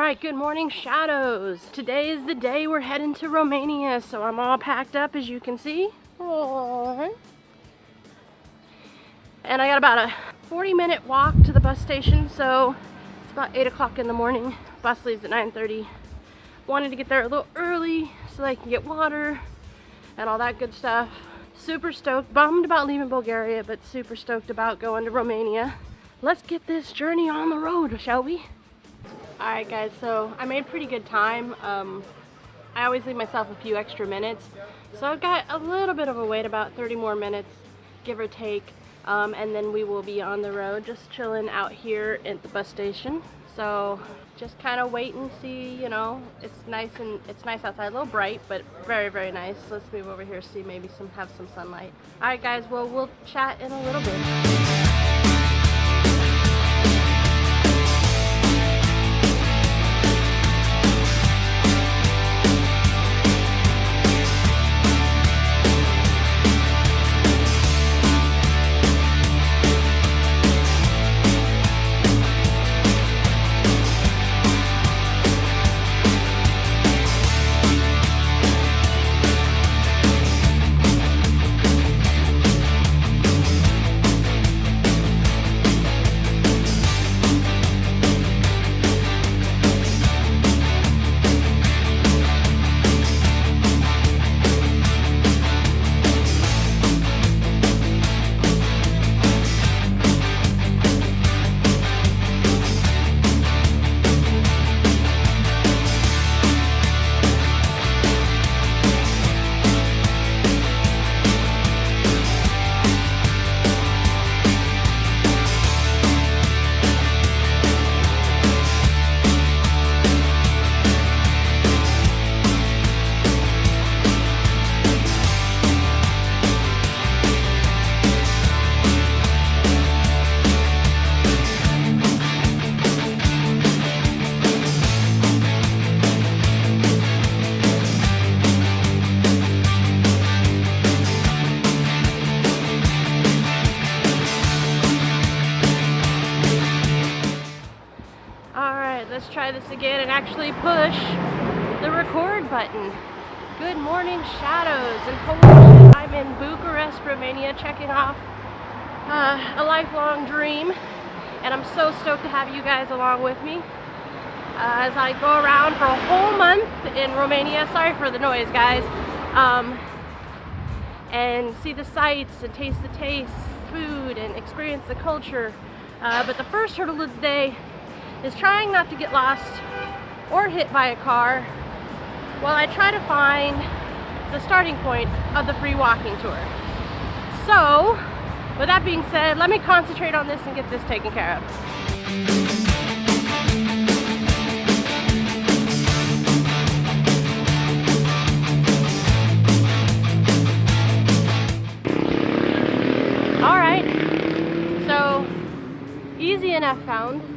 Alright, good morning, shadows. Today is the day we're heading to Romania, so I'm all packed up as you can see. And I got about a 40-minute walk to the bus station, so it's about 8 o'clock in the morning. Bus leaves at 9:30. Wanted to get there a little early so that I can get water and all that good stuff. Super stoked, bummed about leaving Bulgaria, but super stoked about going to Romania. Let's get this journey on the road, shall we? Alright guys, so I made pretty good time. I always leave myself a few extra minutes. So I've got a little bit of a wait, about 30 more minutes, give or take. And then we will be on the road, just chilling out here at the bus station. So just kind of wait and see, you know, it's nice outside, a little bright, but very, very nice. Let's move over here, see maybe have some sunlight. Alright guys, well, we'll chat in a little bit. Let's try this again and actually push the record button. Good morning, shadows, and hopefully I'm in Bucharest, Romania, checking off a lifelong dream, and I'm so stoked to have you guys along with me as I go around for a whole month in Romania. Sorry for the noise, guys. And see the sights and taste the tastes, food, and experience the culture. But the first hurdle of the day is trying not to get lost or hit by a car while I try to find the starting point of the free walking tour. So, with that being said, let me concentrate on this and get this taken care of. Alright, so easy enough found.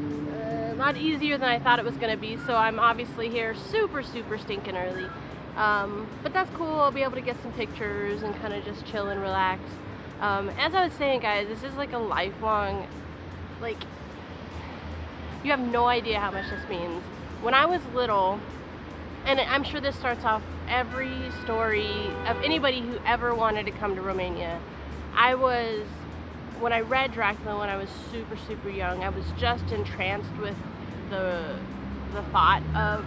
A lot easier than I thought it was going to be, so I'm obviously here super stinking early. But that's cool, I'll be able to get some pictures and kind of just chill and relax. As I was saying, guys, this is like a lifelong, like, you have no idea how much this means. When I was little, and I'm sure this starts off every story of anybody who ever wanted to come to Romania, when I read Dracula when I was super young, I was just entranced with the thought of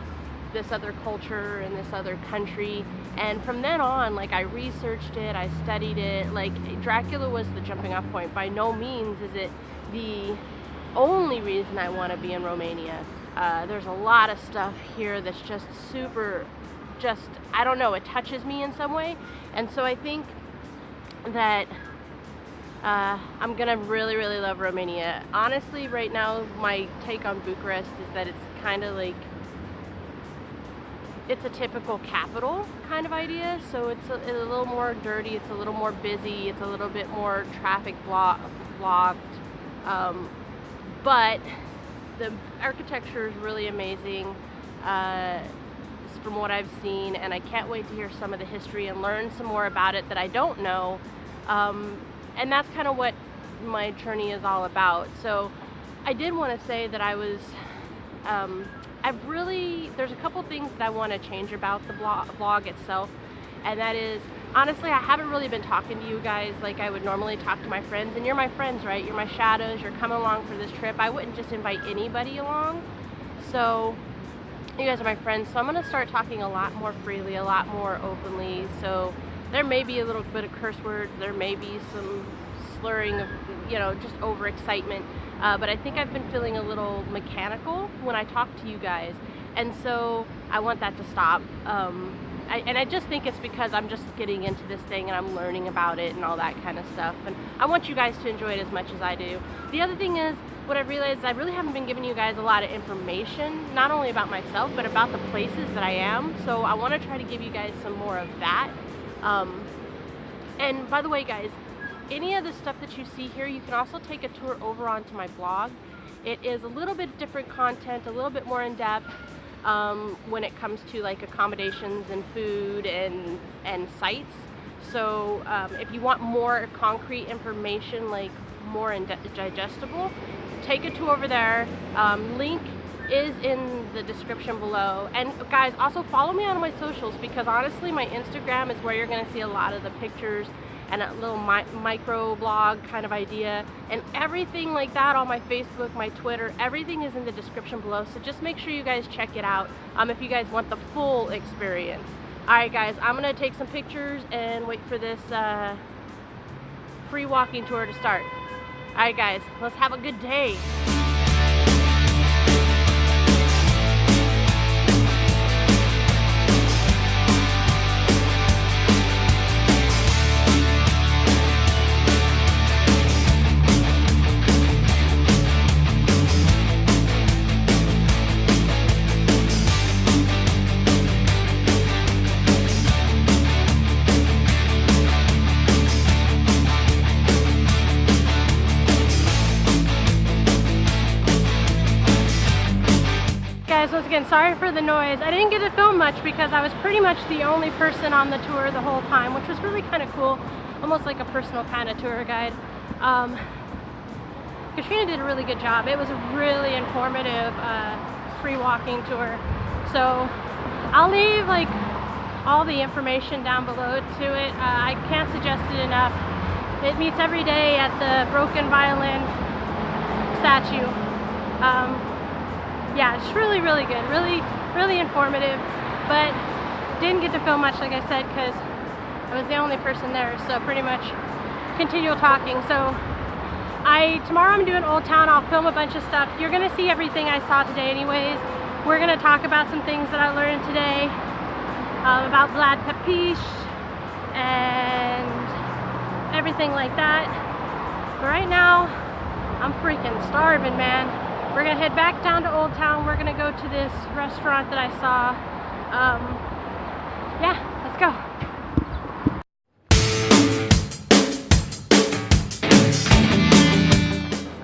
this other culture and this other country, and from then on, like, I researched it, I studied it. Like, Dracula was the jumping off point. By no means is it the only reason I want to be in Romania. There's a lot of stuff here that's just super, I don't know, it touches me in some way, and so I think that I'm gonna really love Romania. Honestly, right now, my take on Bucharest is that it's kind of like, it's a typical capital kind of idea. So it's a little more dirty, it's a little more busy, it's a little bit more traffic blocked. But the architecture is really amazing from what I've seen, and I can't wait to hear some of the history and learn some more about it that I don't know. And that's kind of what my journey is all about. So I did want to say that I was there's a couple things that I want to change about the vlog itself, and that is, honestly, I haven't really been talking to you guys like I would normally talk to my friends, and you're my friends, right? You're my shadows, you're coming along for this trip. I wouldn't just invite anybody along, so you guys are my friends, so I'm going to start talking a lot more freely, a lot more openly. So there may be a little bit of curse words, there may be some slurring of, you know, just overexcitement, but I think I've been feeling a little mechanical when I talk to you guys, and so I want that to stop. And I just think it's because I'm just getting into this thing and I'm learning about it and all that kind of stuff, and I want you guys to enjoy it as much as I do. The other thing is, what I've realized is I really haven't been giving you guys a lot of information, not only about myself, but about the places that I am. So I want to try to give you guys some more of that. And by the way, guys, any of the stuff that you see here, you can also take a tour over onto my blog. It is a little bit different content, a little bit more in depth when it comes to like accommodations and food and sites. So if you want more concrete information, like more digestible, take a tour over there. Link is in the description below. And guys, also follow me on my socials, because honestly my Instagram is where you're going to see a lot of the pictures and a little micro blog kind of idea, and everything like that on my Facebook, my Twitter, everything is in the description below. So just make sure you guys check it out if you guys want the full experience. Alright guys, I'm gonna take some pictures and wait for this free walking tour to start. Alright guys, let's have a good day. Once again, sorry for the noise. I didn't get to film much because I was pretty much the only person on the tour the whole time, which was really kind of cool, almost like a personal kind of tour guide. Katrina did a really good job. It was a really informative free walking tour. So I'll leave like all the information down below to it. I can't suggest it enough. It meets every day at the broken violin statue. Yeah, it's really, really good, really informative, but didn't get to film much, like I said, because I was the only person there, so pretty much continual talking. So tomorrow I'm doing Old Town. I'll film a bunch of stuff. You're going to see everything I saw today anyways. We're going to talk about some things that I learned today about Vlad Tepes and everything like that. But right now, I'm freaking starving, man. We're gonna head back down to Old Town. We're gonna go to this restaurant that I saw. Yeah, let's go.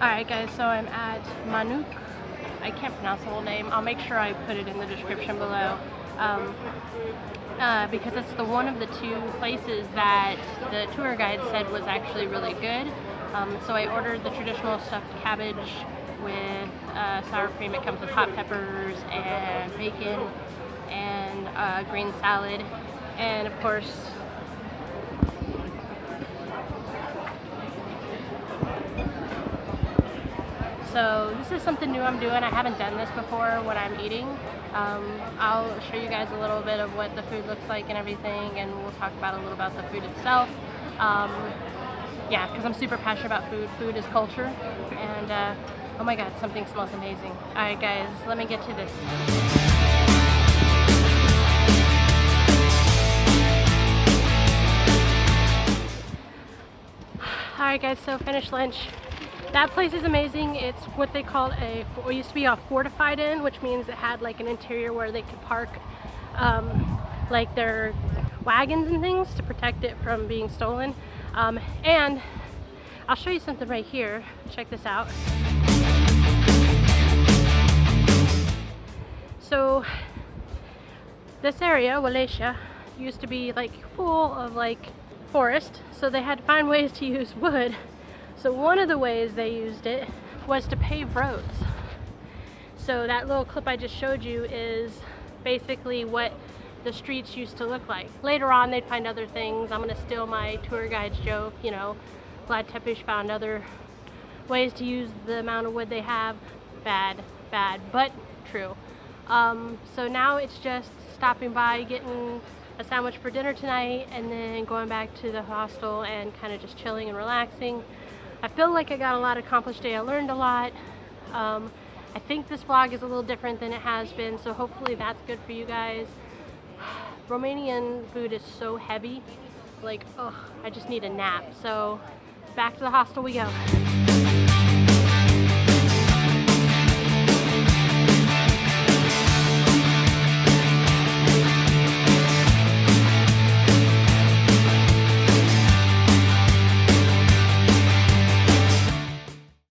Alright guys, so I'm at Manuc. I can't pronounce the whole name. I'll make sure I put it in the description below. Because it's the one of the two places that the tour guide said was actually really good. So I ordered the traditional stuffed cabbage with sour cream. It comes with hot peppers and bacon and green salad, and of course so this is something new I'm doing. I haven't done this before when I'm eating. I'll show you guys a little bit of what the food looks like and everything, and we'll talk about a little about the food itself. Yeah, because I'm super passionate about food. Food is culture, and oh my god, something smells amazing. Alright guys, let me get to this. Alright guys, so finished lunch. That place is amazing. It's what they call what used to be a fortified inn, which means it had like an interior where they could park like their wagons and things to protect it from being stolen. And I'll show you something right here. Check this out. So this area, Wallachia, used to be like full of like forest, so they had to find ways to use wood. So one of the ways they used it was to pave roads. So that little clip I just showed you is basically what the streets used to look like. Later on they'd find other things. I'm gonna steal my tour guide's joke, you know, Vlad Tepes found other ways to use the amount of wood they have. Bad, but true. So now it's just stopping by, getting a sandwich for dinner tonight, and then going back to the hostel and kind of just chilling and relaxing. I feel like I got a lot accomplished today. I learned a lot. I think this vlog is a little different than it has been, so hopefully that's good for you guys. Romanian food is so heavy, like, ugh, I just need a nap. So back to the hostel we go.